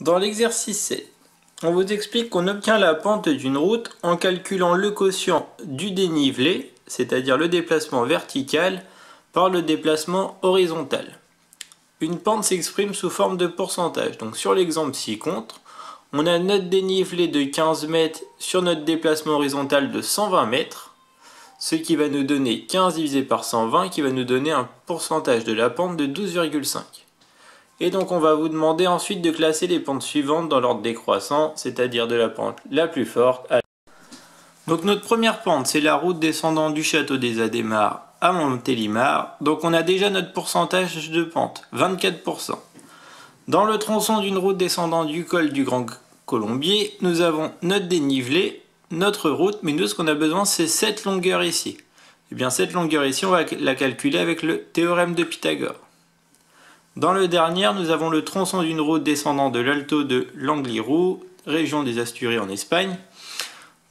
Dans l'exercice 7, on vous explique qu'on obtient la pente d'une route en calculant le quotient du dénivelé, c'est-à-dire le déplacement vertical, par le déplacement horizontal. Une pente s'exprime sous forme de pourcentage. Donc sur l'exemple ci-contre, on a notre dénivelé de 15 mètres sur notre déplacement horizontal de 120 mètres, ce qui va nous donner 15 divisé par 120, qui va nous donner un pourcentage de la pente de 12,5. Et donc on va vous demander ensuite de classer les pentes suivantes dans l'ordre décroissant, c'est-à-dire de la pente la plus forte. Donc notre première pente, c'est la route descendant du château des Adhémar à Montélimar. Donc on a déjà notre pourcentage de pente, 24%. Dans le tronçon d'une route descendant du col du Grand Colombier, nous avons notre dénivelé, notre route, mais nous ce qu'on a besoin c'est cette longueur ici. Et bien cette longueur ici, on va la calculer avec le théorème de Pythagore. Dans le dernier, nous avons le tronçon d'une route descendant de l'Alto de l'Angliru, région des Asturies en Espagne.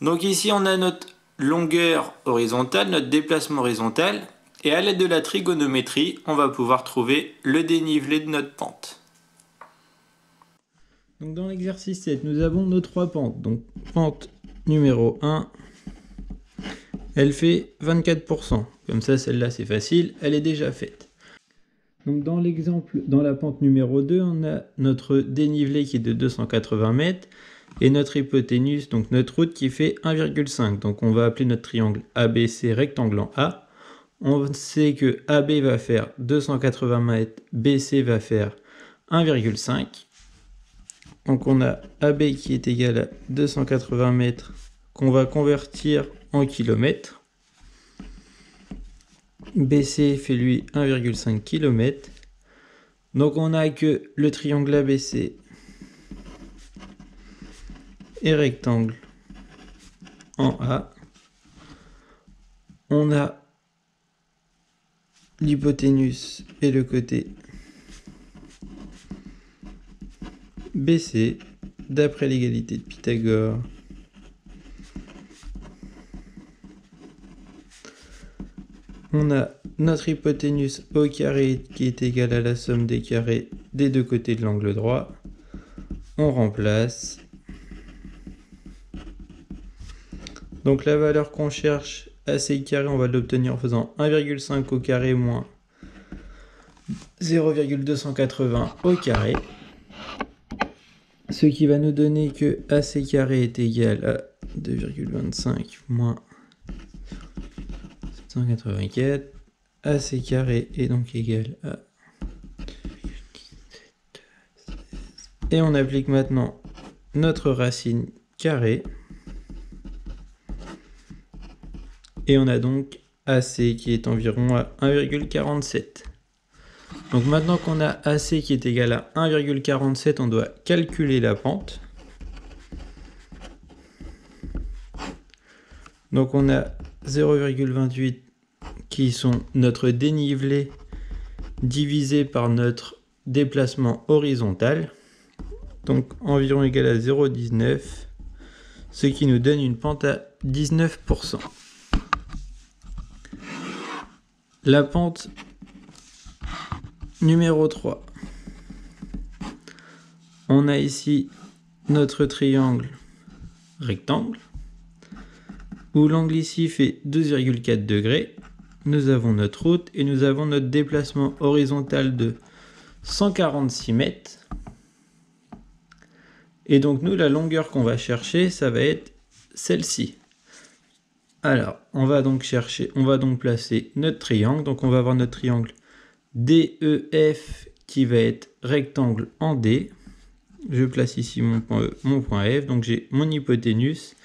Donc ici, on a notre longueur horizontale, notre déplacement horizontal, et à l'aide de la trigonométrie, on va pouvoir trouver le dénivelé de notre pente. Donc dans l'exercice 7, nous avons nos trois pentes. Donc pente numéro 1, elle fait 24%. Comme ça, celle-là, c'est facile, elle est déjà faite. Donc dans l'exemple, dans la pente numéro 2, on a notre dénivelé qui est de 280 mètres et notre hypoténuse, donc notre route qui fait 1,5. Donc on va appeler notre triangle ABC rectangle en A. On sait que AB va faire 280 mètres, BC va faire 1,5. Donc on a AB qui est égal à 280 mètres qu'on va convertir en kilomètres. BC fait lui 1,5 km. Donc on a que le triangle ABC et rectangle en A. On a l'hypoténuse et le côté BC d'après l'égalité de Pythagore. On a notre hypoténuse au carré qui est égale à la somme des carrés des deux côtés de l'angle droit. On remplace. Donc la valeur qu'on cherche, AC carré, on va l'obtenir en faisant 1,5 au carré moins 0,280 au carré. Ce qui va nous donner que AC carré est égal à 2,25 moins 784. AC carré est donc égal à... Et on applique maintenant notre racine carrée. Et on a donc AC qui est environ à 1,47. Donc maintenant qu'on a AC qui est égal à 1,47, on doit calculer la pente. Donc on a 0,28 qui sont notre dénivelé divisé par notre déplacement horizontal. Donc environ égal à 0,19, ce qui nous donne une pente à 19%. La pente numéro 3. On a ici notre triangle rectangle, où l'angle ici fait 2,4 degrés. Nous avons notre route et nous avons notre déplacement horizontal de 146 mètres. Et donc nous, la longueur qu'on va chercher, ça va être celle-ci. Alors, on va donc placer notre triangle. Donc on va avoir notre triangle DEF qui va être rectangle en D. Je place ici mon point F. Donc j'ai mon hypoténuse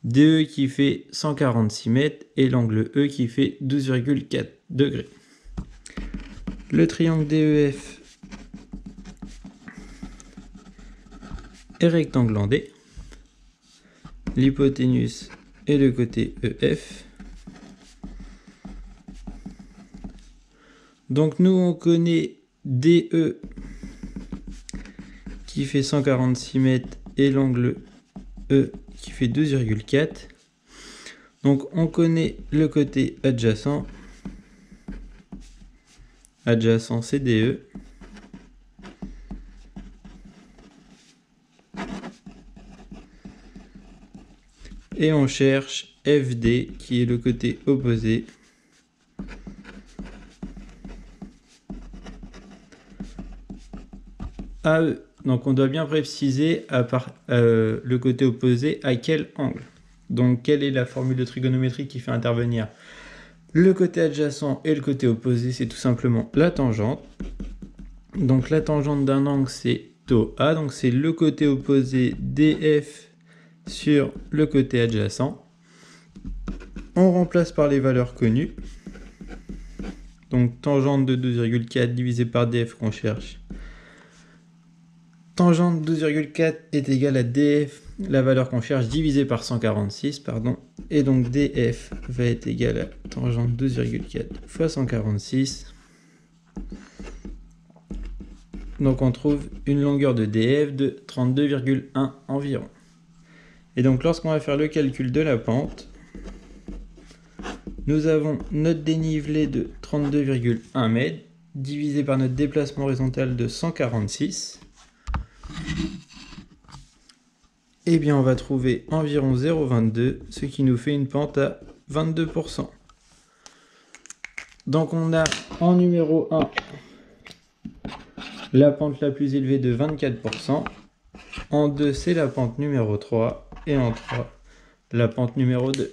DE qui fait 146 mètres et l'angle E qui fait 12,4 degrés. Le triangle DEF est rectangle en D. L'hypoténuse et le côté EF. Donc nous on connaît DE qui fait 146 mètres et l'angle E qui fait 2,4. Donc on connaît le côté adjacent. Adjacent c'est DE. Et on cherche FD qui est le côté opposé. AE. Donc on doit bien préciser le côté opposé à quel angle. Donc quelle est la formule de trigonométrie qui fait intervenir le côté adjacent et le côté opposé? C'est tout simplement la tangente. Donc la tangente d'un angle c'est tau A, donc c'est le côté opposé DF sur le côté adjacent. On remplace par les valeurs connues. Donc tangente de 2,4 divisé par DF qu'on cherche. Tangente 12,4 est égale à DF, la valeur qu'on cherche, divisé par 146, pardon. Et donc DF va être égal à tangente 12,4 fois 146. Donc on trouve une longueur de DF de 32,1 environ. Et donc lorsqu'on va faire le calcul de la pente, nous avons notre dénivelé de 32,1 mètres divisé par notre déplacement horizontal de 146. Eh bien on va trouver environ 0,22, ce qui nous fait une pente à 22%. Donc on a en numéro 1 la pente la plus élevée de 24%, en 2 c'est la pente numéro 3, et en 3 la pente numéro 2.